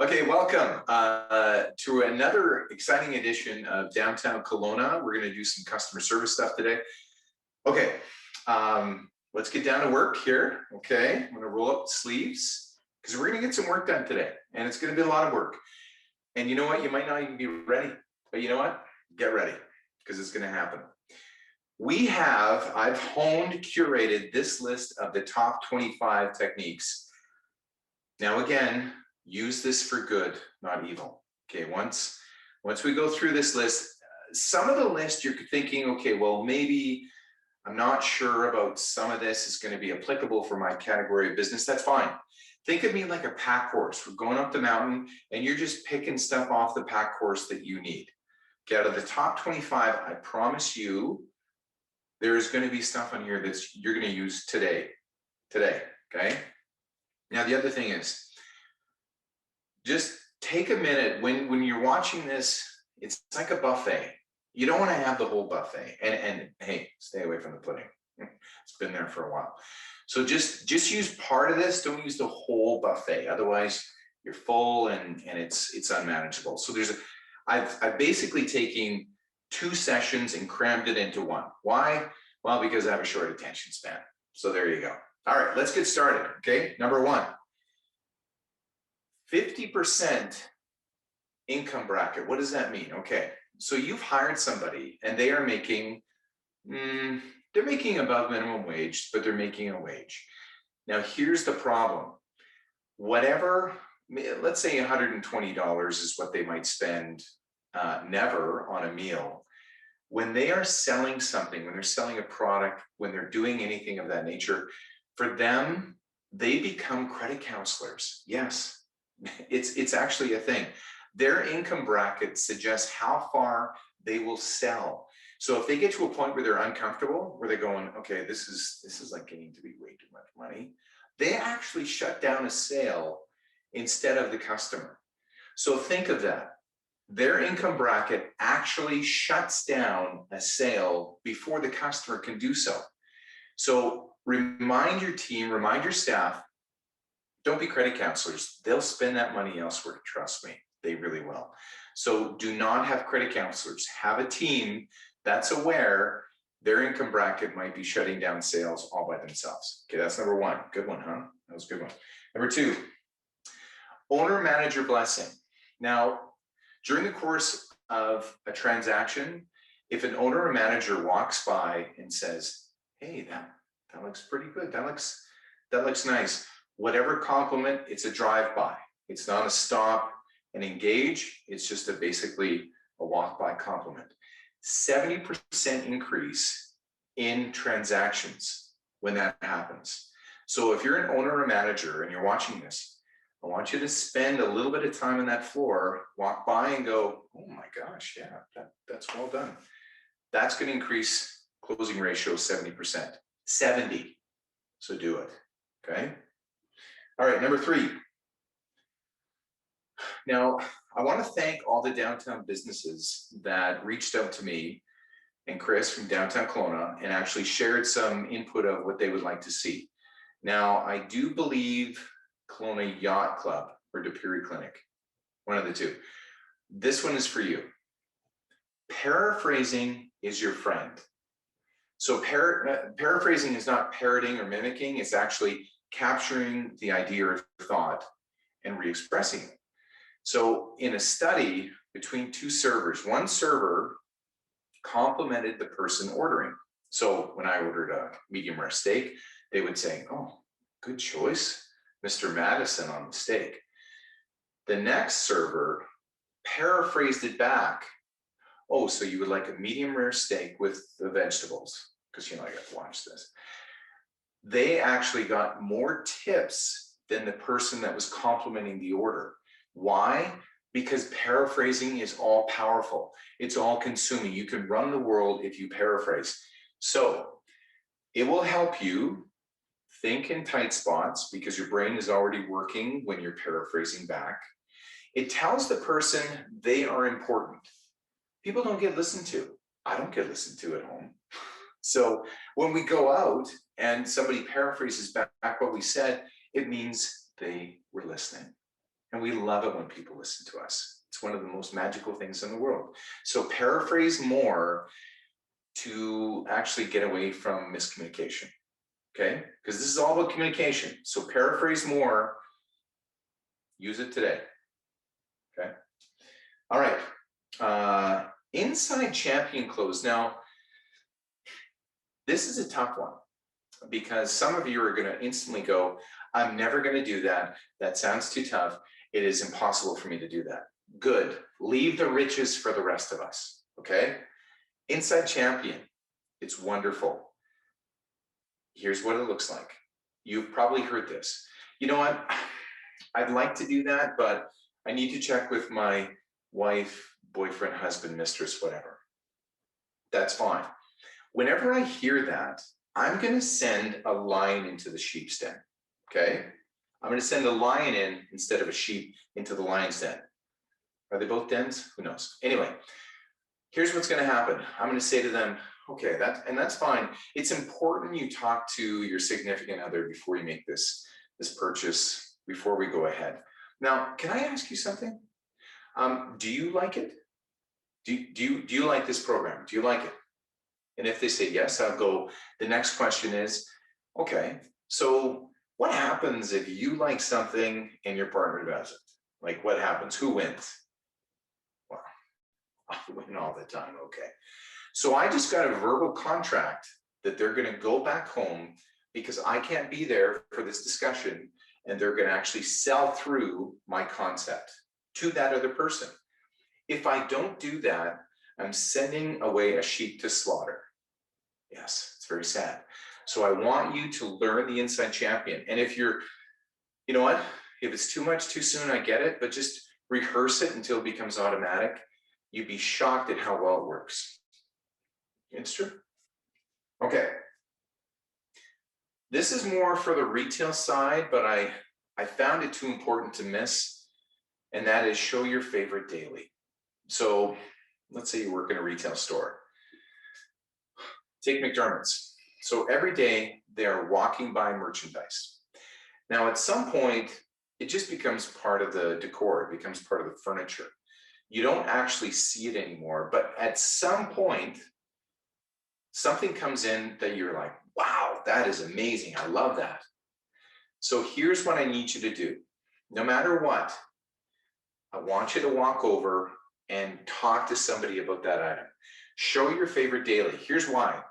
Okay, welcome to another exciting edition of Downtown Kelowna. We're going to do some customer service stuff today. Okay, let's get down to work here. Okay, I'm going to roll up the sleeves because we're going to get some work done today, and it's going to be a lot of work. And you know what? You might not even be ready, but you know what? Get ready because it's going to happen. I've honed, curated this list of the top 25 techniques. Now, again, use this for good, not evil. Okay, once we go through this list, some of the list you're thinking, okay, well, maybe I'm not sure about some of this is going to be applicable for my category of business. That's fine. Think of me like a pack horse. We're going up the mountain and you're just picking stuff off the pack horse that you need. Okay, out of the top 25, I promise you, there is going to be stuff on here that you're going to use today, okay? Now, the other thing is, just take a minute when you're watching this. It's like a buffet. You don't want to have the whole buffet, and hey, stay away from the pudding. It's been there for a while. So just use part of this. Don't use the whole buffet. Otherwise, you're full and it's unmanageable. So I've basically taken 2 sessions and crammed it into one. Why? Well, because I have a short attention span. So there you go. All right, let's get started. Okay, number 1. 50% income bracket. What does that mean? Okay, so you've hired somebody and they are making, they're making above minimum wage, but they're making a wage. Now, here's the problem. Whatever, let's say $120 is what they might spend never on a meal. When they are selling something, when they're selling a product, when they're doing anything of that nature, for them, they become credit counselors. Yes. It's actually a thing. Their income bracket suggests how far they will sell. So if they get to a point where they're uncomfortable, where they're going, okay, this is like getting to be way too much money, they actually shut down a sale instead of the customer. So think of that. Their income bracket actually shuts down a sale before the customer can do so. So remind your team, remind your staff, don't be credit counselors. They'll spend that money elsewhere. Trust me, they really will. So do not have credit counselors. Have a team that's aware their income bracket might be shutting down sales all by themselves. Okay, that's number 1. Good one, huh? That was a good one. Number 2, owner-manager blessing. Now, during the course of a transaction, if an owner or manager walks by and says, hey, that looks pretty good. That looks nice. Whatever compliment, it's a drive-by. It's not a stop and engage. It's just basically a walk-by compliment. 70% increase in transactions when that happens. So if you're an owner or manager and you're watching this, I want you to spend a little bit of time on that floor, walk by and go, oh my gosh, yeah, that's well done. That's going to increase closing ratio 70%. 70. So do it. Okay. All right, number 3. Now, I want to thank all the downtown businesses that reached out to me and Chris from Downtown Kelowna and actually shared some input of what they would like to see. Now, I do believe Kelowna Yacht Club or DePury Clinic, one of the two. This one is for you. Paraphrasing is your friend. So paraphrasing is not parroting or mimicking. It's actually capturing the idea or thought and re-expressing it. So in a study between 2 servers, one server complimented the person ordering. So when I ordered a medium rare steak, they would say, oh, good choice, Mr. Maddison on the steak. The next server paraphrased it back. Oh, so you would like a medium rare steak with the vegetables? Because, I got to watch this. They actually got more tips than the person that was complimenting the order. Why? Because paraphrasing is all powerful. It's all consuming. You can run the world if you paraphrase. So it will help you think in tight spots because your brain is already working when you're paraphrasing back. It tells the person they are important. People don't get listened to. I don't get listened to at home. So when we go out and somebody paraphrases back what we said, it means they were listening. And we love it when people listen to us. It's one of the most magical things in the world. So paraphrase more to actually get away from miscommunication, okay? Because this is all about communication. So paraphrase more, use it today, okay? All right, inside champion close. Now, this is a tough one because some of you are gonna instantly go, I'm never gonna do that. That sounds too tough. It is impossible for me to do that. Good, leave the riches for the rest of us, okay? Inside champion, it's wonderful. Here's what it looks like. You've probably heard this. You know what? I'd like to do that, but I need to check with my wife, boyfriend, husband, mistress, whatever. That's fine. Whenever I hear that, I'm going to send a lion into the sheep's den, okay? I'm going to send a lion in instead of a sheep into the lion's den. Are they both dens? Who knows? Anyway, here's what's going to happen. I'm going to say to them, okay, that's fine. It's important you talk to your significant other before you make this purchase, before we go ahead. Now, can I ask you something? Do you like it? Do you like this program? Do you like it? And if they say yes, I'll go, the next question is, okay, so what happens if you like something and your partner doesn't? Like what happens? Who wins? Well, I win all the time, okay. So I just got a verbal contract that they're gonna go back home because I can't be there for this discussion, and they're gonna actually sell through my concept to that other person. If I don't do that, I'm sending away a sheep to slaughter. Yes, it's very sad. So I want you to learn the inside champion. And if you're, you know what, if it's too much too soon, I get it, but just rehearse it until it becomes automatic. You'd be shocked at how well it works. It's true. Okay. This is more for the retail side, but I found it too important to miss, and that is show your favorite daily. So let's say you work in a retail store. Take McDermott's. So every day they are walking by merchandise. Now at some point, it just becomes part of the decor, it becomes part of the furniture. You don't actually see it anymore, but at some point, something comes in that you're like, wow, that is amazing, I love that. So here's what I need you to do. No matter what, I want you to walk over and talk to somebody about that item. Show your favorite daily. Here's why.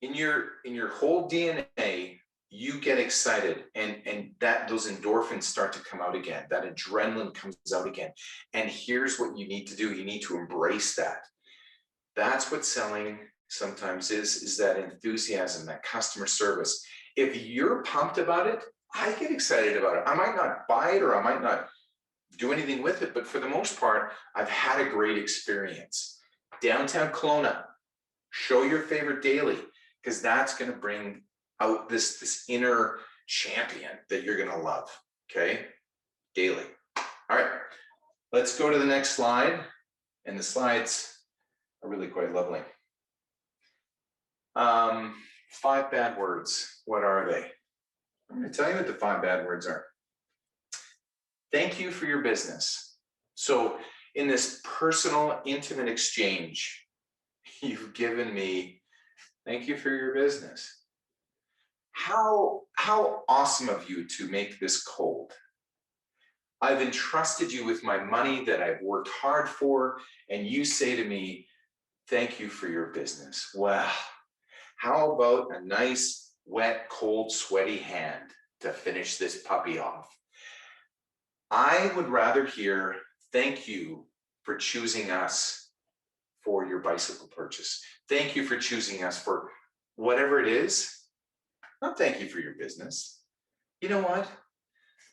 In your whole DNA, you get excited and that those endorphins start to come out again. That adrenaline comes out again. And here's what you need to do. You need to embrace that. That's what selling sometimes is that enthusiasm, that customer service. If you're pumped about it, I get excited about it. I might not buy it or I might not do anything with it, but for the most part, I've had a great experience. Downtown Kelowna, show your favorite daily, because that's going to bring out this inner champion that you're going to love, okay? Daily. All right, let's go to the next slide. And the slides are really quite lovely. 5 bad words, what are they? I'm going to tell you what the 5 bad words are. Thank you for your business. So in this personal, intimate exchange, you've given me, thank you for your business. How awesome of you to make this cold. I've entrusted you with my money that I've worked hard for, and you say to me, thank you for your business. Wow. How about a nice, wet, cold, sweaty hand to finish this puppy off? I would rather hear thank you for choosing us for your bicycle purchase. Thank you for choosing us for whatever it is. Not thank you for your business. You know what?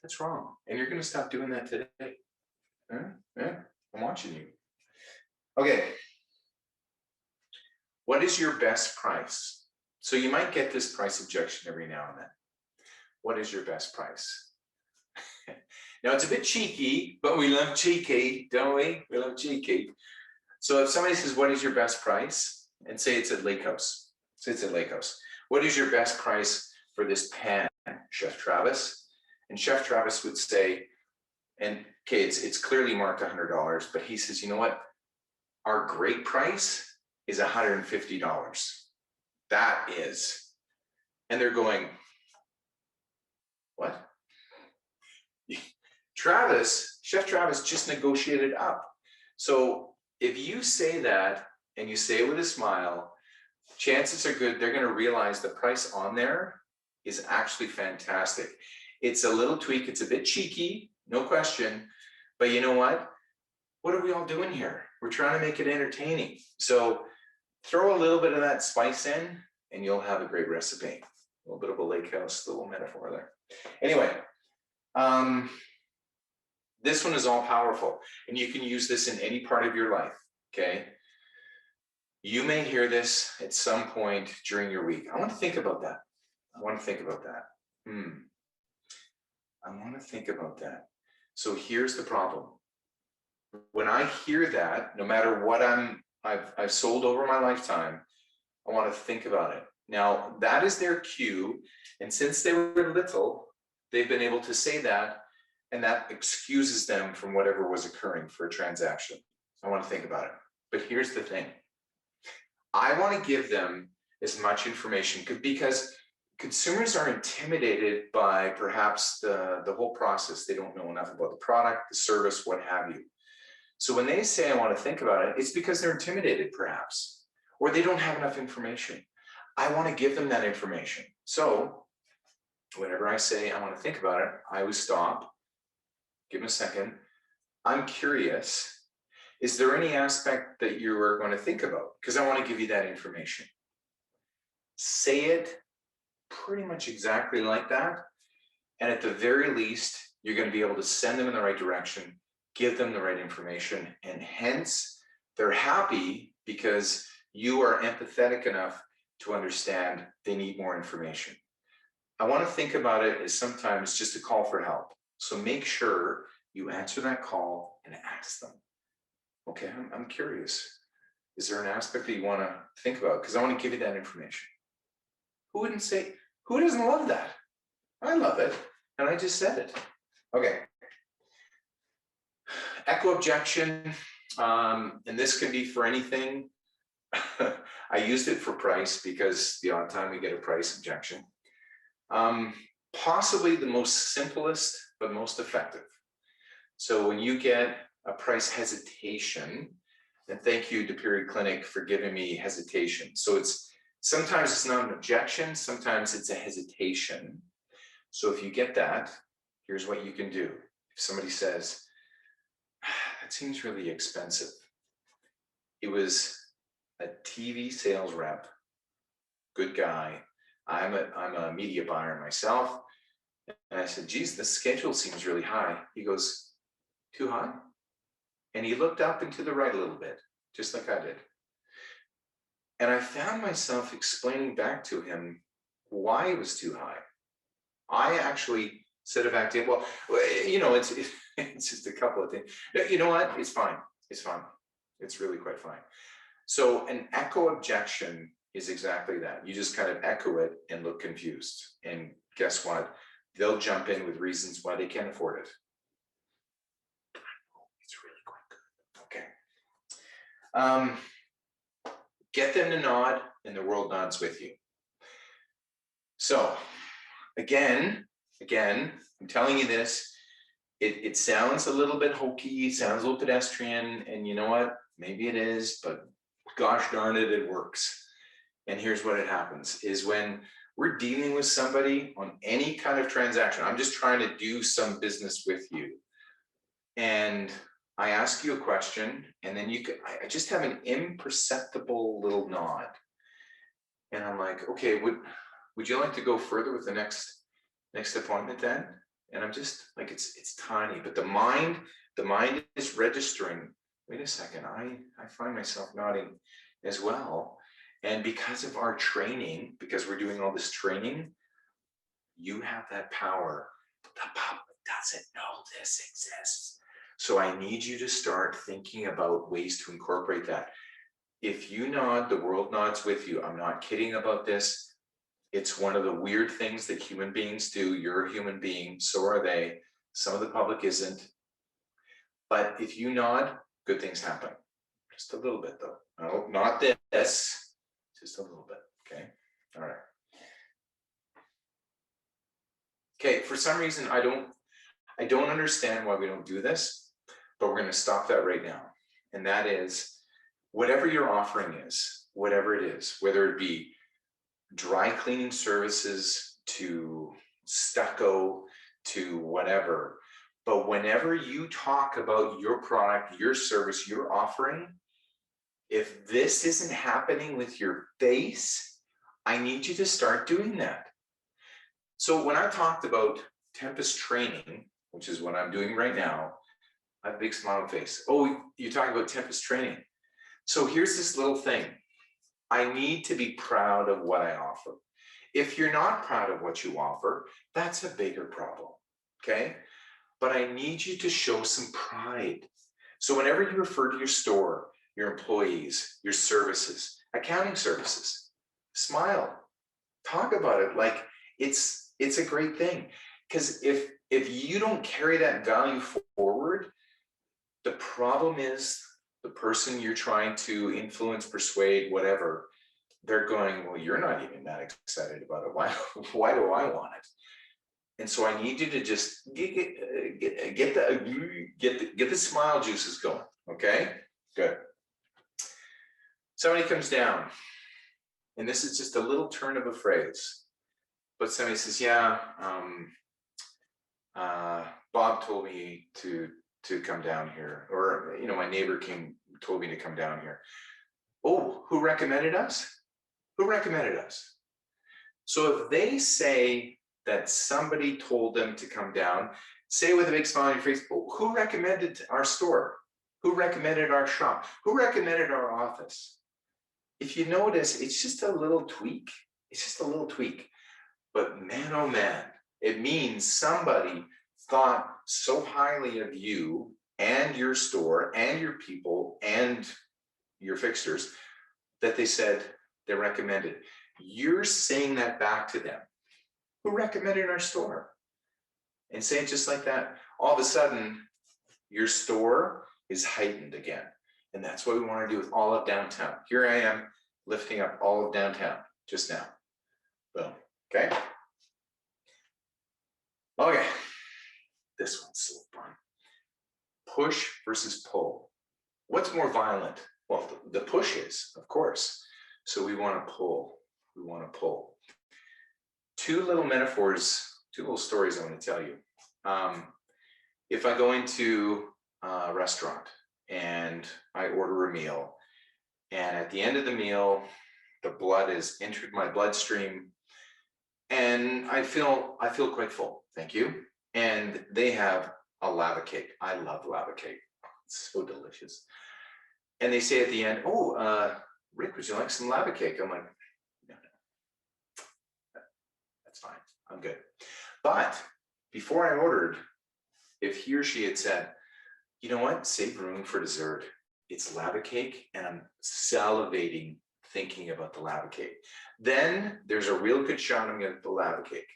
That's wrong. And you're going to stop doing that today. Yeah, I'm watching you. Okay. What is your best price? So you might get this price objection every now and then. What is your best price? Now it's a bit cheeky, but we love cheeky, don't we? We love cheeky. So if somebody says, what is your best price? And say it's at Lake House. Say it's at Lake House. What is your best price for this pan, Chef Travis? And Chef Travis would say, And okay, it's clearly marked $100, but he says, you know what? Our great price is $150. That is. And they're going, what? Chef Travis just negotiated up. So if you say that and you say it with a smile, chances are good they're going to realize the price on there is actually fantastic. It's a little tweak. It's a bit cheeky, no question. But you know what? What are we all doing here? We're trying to make it entertaining. So throw a little bit of that spice in and you'll have a great recipe. A little bit of a lake house, little metaphor there. Anyway, this one is all powerful, and you can use this in any part of your life, okay? You may hear this at some point during your week. I want to think about that. I want to think about that. I want to think about that. So here's the problem. When I hear that, no matter what I've sold over my lifetime, I want to think about it. Now, that is their cue, and since they were little, they've been able to say that, and that excuses them from whatever was occurring for a transaction. I want to think about it. But here's the thing. I want to give them as much information because consumers are intimidated by perhaps the whole process. They don't know enough about the product, the service, what have you. So when they say, I want to think about it, it's because they're intimidated perhaps, or they don't have enough information. I want to give them that information. So whenever I say, I want to think about it, I would stop, give them a second. I'm curious. Is there any aspect that you are going to think about? Because I want to give you that information. Say it pretty much exactly like that. And at the very least, you're going to be able to send them in the right direction, give them the right information, and hence they're happy because you are empathetic enough to understand they need more information. I want to think about it as sometimes just a call for help. So make sure you answer that call and ask them. Okay, I'm curious. Is there an aspect that you want to think about? Because I want to give you that information. Who wouldn't say, who doesn't love that? I love it. And I just said it. Okay. Echo objection. And this can be for anything. I used it for price because the odd time we get a price objection. Possibly the most simplest, but most effective. So when you get a price hesitation, and thank you to Period Clinic for giving me hesitation. So sometimes it's not an objection, sometimes it's a hesitation. So if you get that, here's what you can do. If somebody says, that seems really expensive. It was a TV sales rep, good guy. I'm a media buyer myself. And I said, geez, the schedule seems really high. He goes, too high? And he looked up and to the right a little bit, just like I did. And I found myself explaining back to him why it was too high. I actually, instead of acting, well, you know, it's just a couple of things. You know what? It's fine. It's fine. It's really quite fine. So an echo objection is exactly that. You just kind of echo it and look confused. And guess what? They'll jump in with reasons why they can't afford it. It's really quite good. Okay. Get them to nod and the world nods with you. So again, I'm telling you this, it sounds a little bit hokey, sounds a little pedestrian, and you know what? Maybe it is, but gosh darn it, it works. And here's what it happens, is when we're dealing with somebody on any kind of transaction, I'm just trying to do some business with you. And I ask you a question, and then I just have an imperceptible little nod. And I'm like, okay, would you like to go further with the next appointment then? And I'm just like, it's tiny, but the mind is registering, wait a second, I find myself nodding as well. And because of our training, because we're doing all this training, you have that power. The public doesn't know this exists. So I need you to start thinking about ways to incorporate that. If you nod, the world nods with you. I'm not kidding about this. It's one of the weird things that human beings do. You're a human being, so are they. Some of the public isn't. But if you nod, good things happen. Just a little bit though. No, not this, just a little bit, okay? All right. Okay, for some reason, I don't understand why we don't do this, but we're gonna stop that right now. And that is, whatever your offering is, whatever it is, whether it be dry cleaning services to stucco to whatever, but whenever you talk about your product, your service, your offering, if this isn't happening with your face, I need you to start doing that. So when I talked about Tempest training, which is what I'm doing right now, I have a big smile on my face. Oh, you're talking about Tempest training. So here's this little thing. I need to be proud of what I offer. If you're not proud of what you offer, that's a bigger problem, okay? But I need you to show some pride. So whenever you refer to your store, your employees, your services, accounting services, smile, talk about it like it's a great thing. Because if you don't carry that value forward, the problem is the person you're trying to influence, persuade, whatever, they're going, well, you're not even that excited about it. Why do I want it? And so I need you to just get the smile juices going. Okay, good. Somebody comes down, and this is just a little turn of a phrase, but somebody says, yeah, Bob told me to come down here, or my neighbor told me to come down here. Oh, who recommended us? Who recommended us? So if they say that somebody told them to come down, say with a big smile on your face, oh, who recommended our store? Who recommended our shop? Who recommended our office? If you notice, it's just a little tweak. It's just a little tweak. But man, oh man, it means somebody thought so highly of you and your store and your people and your fixtures that they said they recommended. You're saying that back to them. Who recommended our store? And say it just like that. All of a sudden, your store is heightened again. And that's what we want to do with all of downtown. Here I am lifting up all of downtown just now. Boom. Okay. Okay. This one's so fun. Push versus pull. What's more violent? Well, the push is, of course. So we want to pull. We want to pull. Two little metaphors, two little stories I want to tell you. If I go into a restaurant and I order a meal, and at the end of the meal, the blood has entered my bloodstream, and I feel quite full. Thank you. And they have a lava cake. I love lava cake. It's so delicious. And they say at the end, oh, Rick, would you like some lava cake? I'm like, no, that's fine. I'm good. But before I ordered, if he or she had said, you know what, save room for dessert. It's lava cake, and I'm salivating thinking about the lava cake. Then there's a real good shot I'm gonna get the lava cake.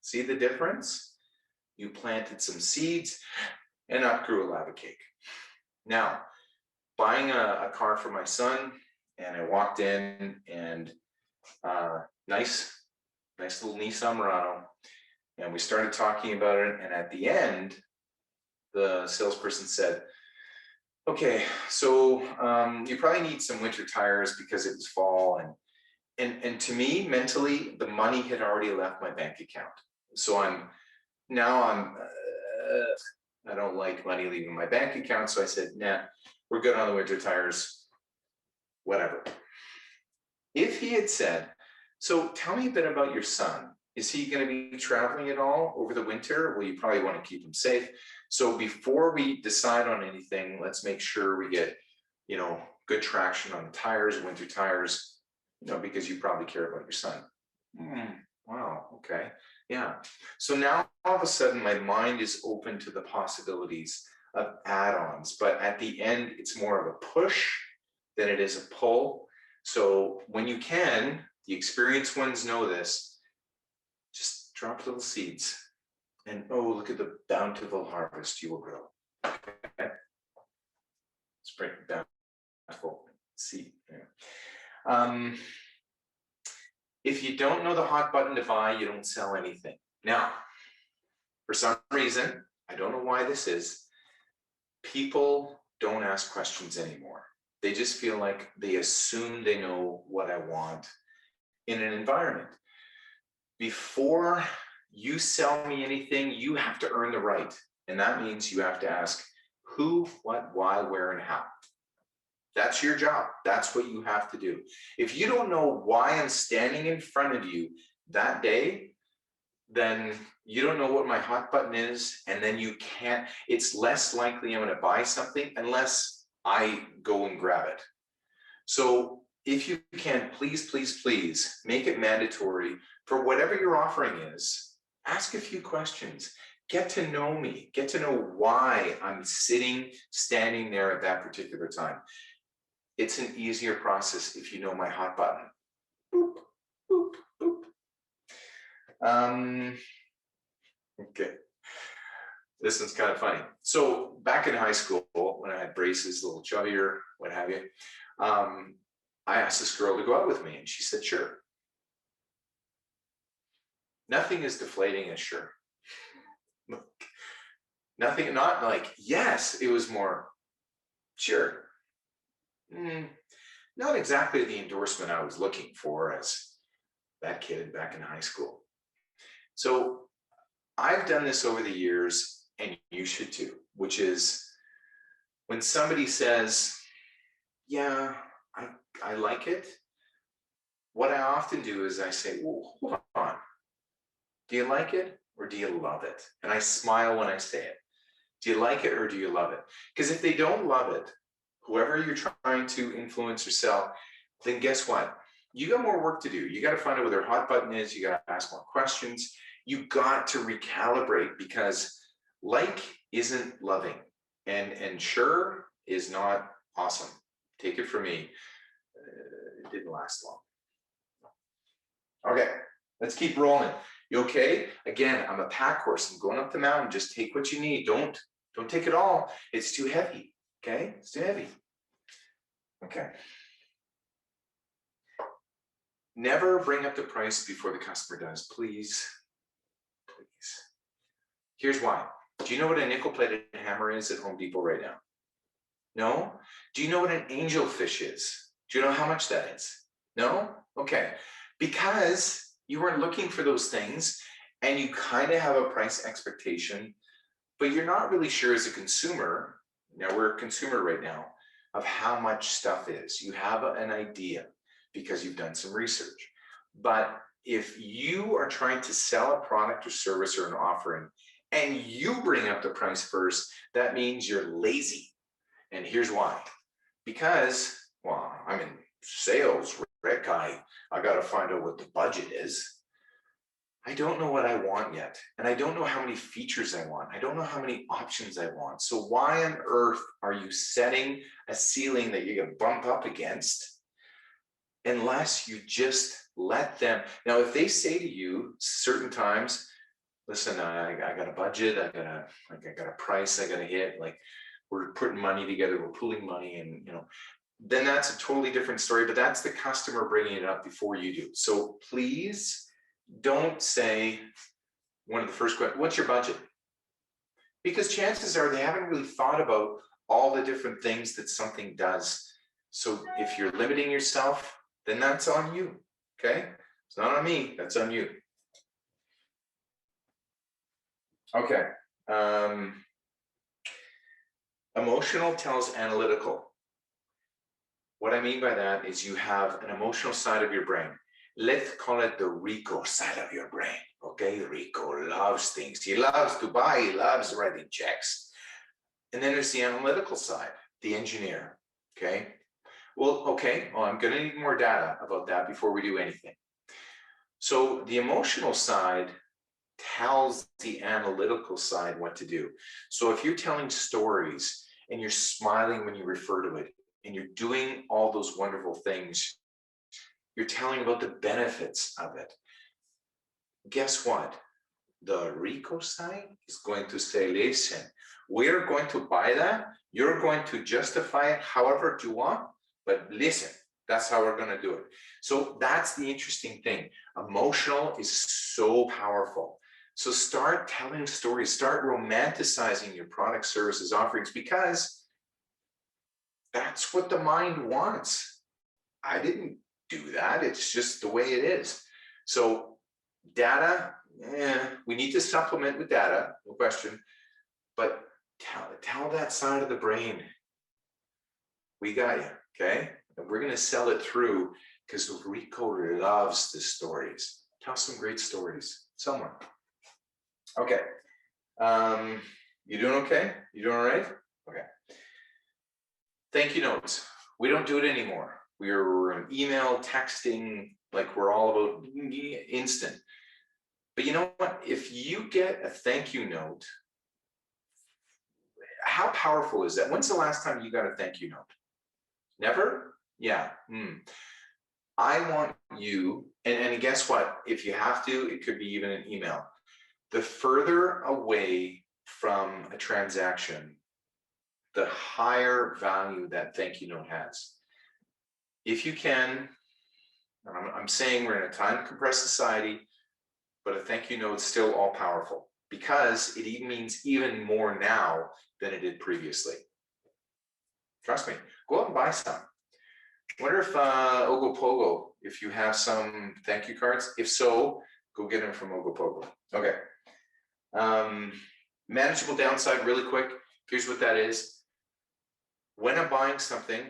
See the difference? You planted some seeds and up grew a lava cake. Now, buying a car for my son, and I walked in and nice little Nissan Murano, and we started talking about it, and at the end, the salesperson said, okay, so you probably need some winter tires because it was fall, and to me, mentally, the money had already left my bank account. So I don't like money leaving my bank account, so I said, nah, we're good on the winter tires, whatever. If he had said, so tell me a bit about your son. Is he going to be traveling at all over the winter? Well, you probably want to keep him safe. So before we decide on anything, let's make sure we get, good traction on the tires, winter tires, because you probably care about your son. Wow, okay, yeah. So now all of a sudden my mind is open to the possibilities of add-ons, but at the end, it's more of a push than it is a pull. So when you can, the experienced ones know this, just drop little seeds and, oh, look at the bountiful harvest you will grow. Okay. Spring baffle. See. Yeah. If you don't know the hot button to buy, you don't sell anything. Now, for some reason, I don't know why this is, people don't ask questions anymore. They just feel like they assume they know what I want in an environment. Before you sell me anything, you have to earn the right. And that means you have to ask who, what, why, where, and how. That's your job. That's what you have to do. If you don't know why I'm standing in front of you that day, then you don't know what my hot button is, and then you can't, it's less likely I'm going to buy something unless I go and grab it. So if you can, please, please, please make it mandatory for whatever your offering is. Ask a few questions. Get to know me. Get to know why I'm standing there at that particular time. It's an easier process if you know my hot button. Boop, boop, boop. Okay. This one's kind of funny. So back in high school, when I had braces, a little chubbier, what have you, I asked this girl to go out with me, and she said, sure. Nothing is deflating as sure. Nothing, not like, yes, it was more, sure. Not exactly the endorsement I was looking for as that kid back in high school. So I've done this over the years, and you should too, which is when somebody says, yeah, I like it, what I often do is I say, well, hold on. Do you like it or do you love it? And I smile when I say it. Do you like it or do you love it? Because if they don't love it, whoever you're trying to influence or sell, then guess what? You got more work to do. You got to find out what their hot button is. You got to ask more questions. You got to recalibrate, because like isn't loving, and sure is not awesome. Take it from me. It didn't last long. Okay, let's keep rolling. You okay? Again, I'm a pack horse. I'm going up the mountain. Just take what you need. Don't take it all. It's too heavy. Okay, it's too heavy. Okay. Never bring up the price before the customer does, please. Please. Here's why. Do you know what a nickel-plated hammer is at Home Depot right now? No? Do you know what an angelfish is? Do you know how much that is? No? Okay. Because you weren't looking for those things, and you kind of have a price expectation, but you're not really sure as a consumer, now we're a consumer right now, of how much stuff is. You have an idea because you've done some research. But if you are trying to sell a product or service or an offering, and you bring up the price first, that means you're lazy. And here's why. Because, well, I'm in sales, Rick, I got to find out what the budget is. I don't know what I want yet. And I don't know how many features I want. I don't know how many options I want. So why on earth are you setting a ceiling that you're going to bump up against unless you just let them? Now, if they say to you certain times, listen, I got a budget, I got a price I got to hit, like we're putting money together, we're pooling money, and then that's a totally different story, but that's the customer bringing it up before you do. So please don't say one of the first questions, what's your budget? Because chances are they haven't really thought about all the different things that something does. So if you're limiting yourself, then that's on you, okay? It's not on me, that's on you. Okay. Emotional tells analytical. What I mean by that is you have an emotional side of your brain. Let's call it the Rico side of your brain. Okay, Rico loves things. He loves to buy, he loves writing checks. And then there's the analytical side, the engineer. Okay. Well, I'm going to need more data about that before we do anything. So the emotional side tells the analytical side what to do. So if you're telling stories and you're smiling when you refer to it, and you're doing all those wonderful things, you're telling about the benefits of it. Guess what? The Rico side is going to say, listen, We're going to buy that. You're going to justify it however you want, but listen, that's how we're going to do it. So that's the interesting thing. Emotional is so powerful. So start telling stories, start romanticizing your product, services, offerings, because that's what the mind wants. I didn't do that. It's just the way it is. So data, we need to supplement with data, no question, but tell that side of the brain, we got you, okay? And we're going to sell it through, because Rico loves the stories. Tell some great stories. Someone. Okay. You doing okay? You doing all right? Okay. Thank you notes. We don't do it anymore. We're email, texting, like we're all about instant. But you know what? If you get a thank you note, how powerful is that? When's the last time you got a thank you note? Never? Yeah. I want you, and guess what? If you have to, it could be even an email. The further away from a transaction, the higher value that thank you note has. If you can, I'm saying we're in a time compressed society, but a thank you note is still all powerful, because it even means even more now than it did previously. Trust me, go out and buy some. Wonder if Ogopogo, if you have some thank you cards. If so, go get them from Ogopogo. Okay. Manageable downside, really quick. Here's what that is. When I'm buying something,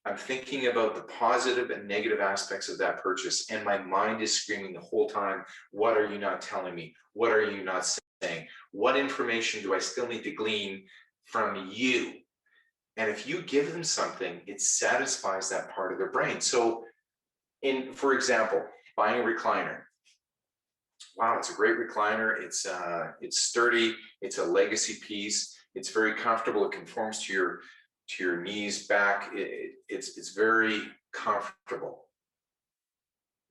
I'm thinking about the positive and negative aspects of that purchase, and my mind is screaming the whole time, what are you not telling me? What are you not saying? What information do I still need to glean from you? And if you give them something, it satisfies that part of their brain. So for example, buying a recliner. Wow, it's a great recliner. It's sturdy. It's a legacy piece. It's very comfortable. It conforms to your knees, back. It's very comfortable.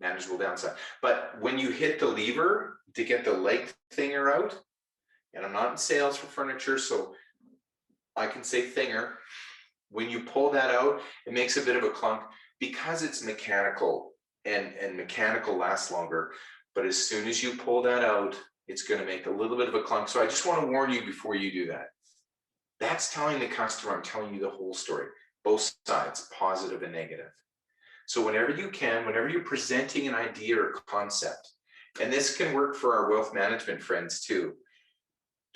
Manageable downside. But when you hit the lever to get the leg thinger out, and I'm not in sales for furniture, so I can say thinger. When you pull that out, it makes a bit of a clunk because it's mechanical, and mechanical lasts longer. But as soon as you pull that out, it's going to make a little bit of a clunk. So I just want to warn you before you do that. That's telling the customer, I'm telling you the whole story, both sides, positive and negative. So whenever you can, whenever you're presenting an idea or concept, and this can work for our wealth management friends too,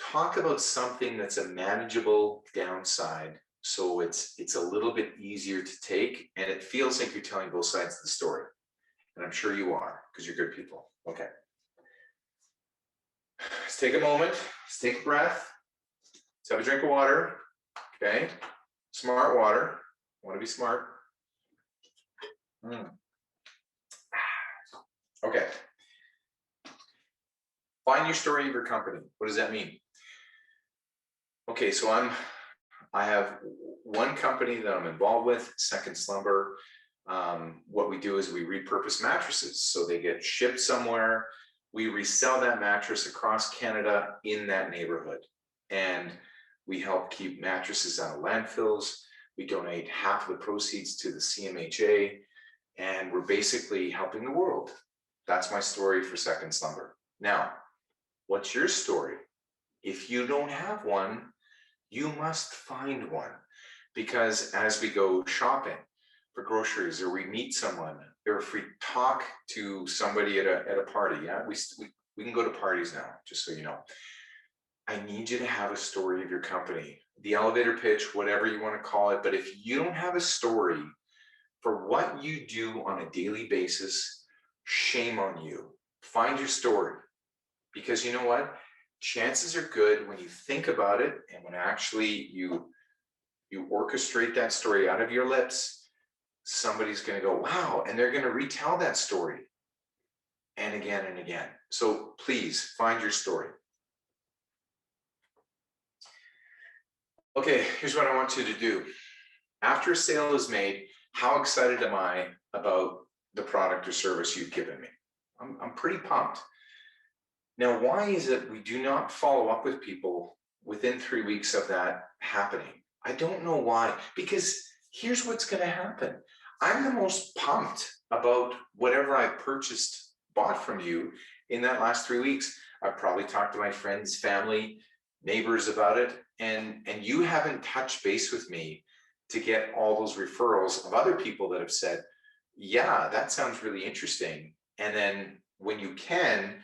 talk about something that's a manageable downside, so it's a little bit easier to take, and it feels like you're telling both sides of the story. And I'm sure you are, because you're good people. Okay. Let's take a moment. Let's take a breath. Let's have a drink of water. Okay. Smart water. I want to be smart. Okay. Find your story of your company. What does that mean? Okay, so I have one company that I'm involved with, Second Slumber. What we do is we repurpose mattresses. So they get shipped somewhere. We resell that mattress across Canada in that neighborhood. And we help keep mattresses out of landfills. We donate half of the proceeds to the CMHA. And we're basically helping the world. That's my story for Second Slumber. Now, what's your story? If you don't have one, you must find one. Because as we go shopping for groceries, or we meet someone, or if we talk to somebody at a party, yeah, we can go to parties now, just so you know. I need you to have a story of your company, the elevator pitch, whatever you want to call it. But if you don't have a story for what you do on a daily basis, shame on you. Find your story. Because you know what? Chances are good when you think about it, and when actually you orchestrate that story out of your lips, somebody's going to go, wow, and they're going to retell that story and again and again. So please find your story. Okay, here's what I want you to do. After a sale is made, how excited am I about the product or service you've given me? I'm pretty pumped. Now, why is it we do not follow up with people within 3 weeks of that happening. I don't know why, because here's what's going to happen. I'm the most pumped about whatever I bought from you in that last 3 weeks. I've probably talked to my friends, family, neighbors about it, and you haven't touched base with me to get all those referrals of other people that have said, yeah, that sounds really interesting. And then when you can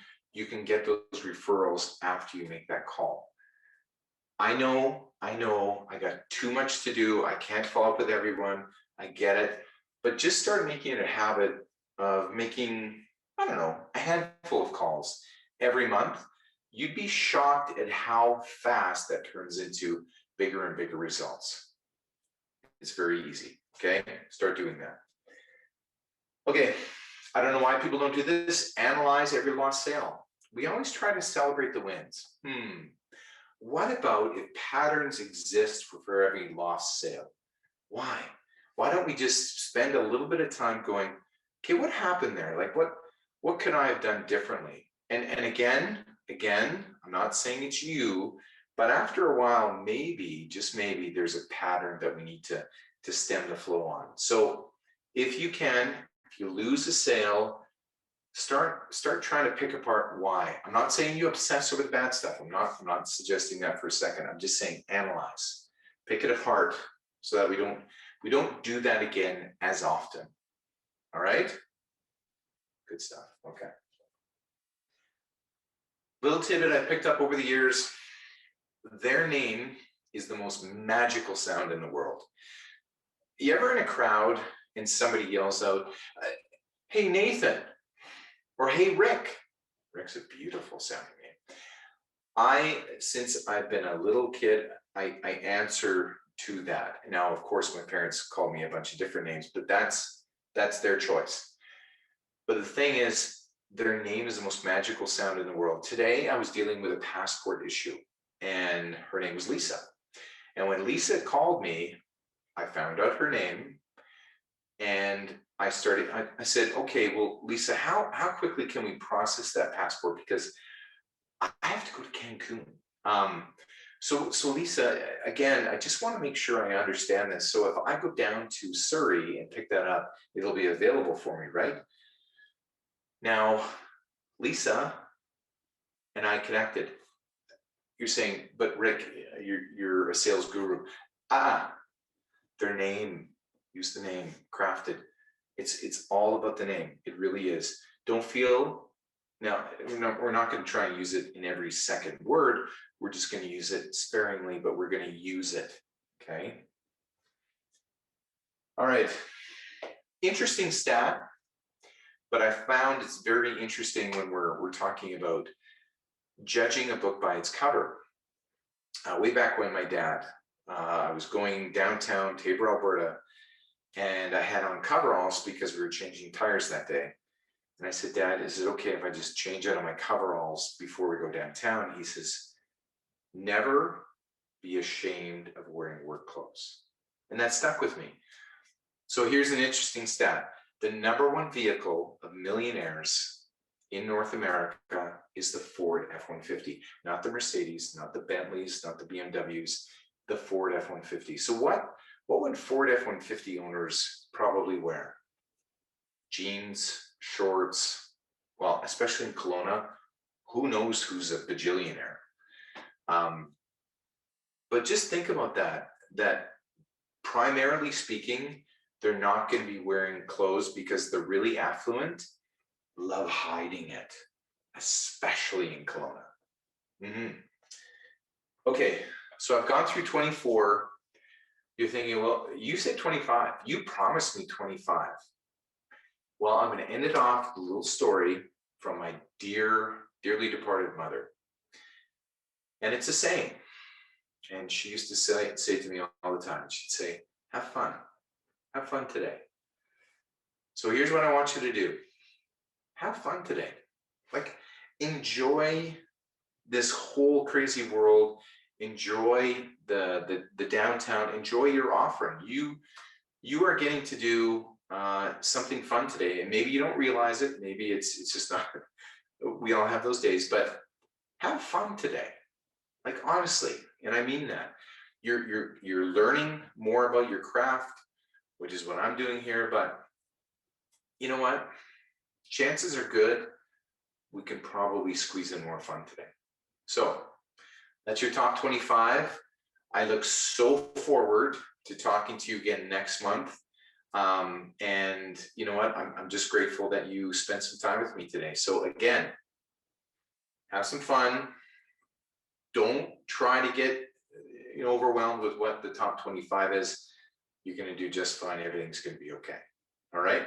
get those referrals after you make that call. I know, I got too much to do. I can't follow up with everyone. I get it. But just start making it a habit of making, I don't know, a handful of calls every month. You'd be shocked at how fast that turns into bigger and bigger results. It's very easy, okay? Start doing that. Okay, I don't know why people don't do this. Analyze every lost sale. We always try to celebrate the wins. What about if patterns exist for every lost sale? Why? Why don't we just spend a little bit of time going, okay, what happened there? Like what could I have done differently? And again, I'm not saying it's you, but after a while, maybe, just maybe, there's a pattern that we need to stem the flow on. So if you lose a sale, start trying to pick apart why. I'm not saying you obsess over the bad stuff. I'm not suggesting that for a second. I'm just saying analyze, pick it apart so that we don't do that again as often. All right? Good stuff. Okay. Little tidbit I picked up over the years, their name is the most magical sound in the world. You ever in a crowd and somebody yells out, hey, Nathan, or hey, Rick. Rick's a beautiful sounding name. Since I've been a little kid, I answer to that. Now, of course, my parents called me a bunch of different names, but that's their choice. But the thing is, their name is the most magical sound in the world. Today, I was dealing with a passport issue, and her name was Lisa. And when Lisa called me, I found out her name, and I said, okay, well, Lisa, how quickly can we process that passport? Because I have to go to Cancun. So Lisa, again, I just want to make sure I understand this. So if I go down to Surrey and pick that up, it'll be available for me, right? Now, Lisa and I connected. You're saying, but Rick, you're a sales guru. Their name, use the name, crafted. It's all about the name. It really is. Don't feel, now, we're not going to try and use it in every second word. We're just going to use it sparingly, but we're going to use it, okay? All right. Interesting stat, but I found it's very interesting when we're talking about judging a book by its cover. Way back when my dad, I was going downtown Tabor, Alberta, and I had on coveralls because we were changing tires that day. And I said, Dad, is it okay if I just change out of my coveralls before we go downtown? He says, never be ashamed of wearing work clothes. And that stuck with me. So here's an interesting stat. The #1 vehicle of millionaires in North America is the Ford F-150, not the Mercedes, not the Bentleys, not the BMWs, the Ford F-150. So what would Ford F-150 owners probably wear? Jeans, shorts, well, especially in Kelowna, who knows who's a bajillionaire? But just think about that primarily speaking, they're not going to be wearing clothes because they're really affluent, love hiding it, especially in Kelowna. Okay, so I've gone through 24. You're thinking, well, you said 25. You promised me 25. Well, I'm going to end it off with a little story from my dearly departed mother. And it's a saying. And she used to say to me all the time. She'd say, have fun. Have fun today. So here's what I want you to do. Have fun today. Like, enjoy this whole crazy world. Enjoy the downtown. Enjoy your offering. You are getting to do something fun today, and maybe you don't realize it. Maybe it's just not. We all have those days, but have fun today. Like, honestly, And I mean that. You're learning more about your craft, which is what I'm doing here. But you know what? Chances are good we can probably squeeze in more fun today. So that's your top 25. I look so forward to talking to you again next month. And you know what? I'm just grateful that you spent some time with me today. So again, have some fun. Don't try to get overwhelmed with what the top 25 is. You're going to do just fine. Everything's going to be okay. All right.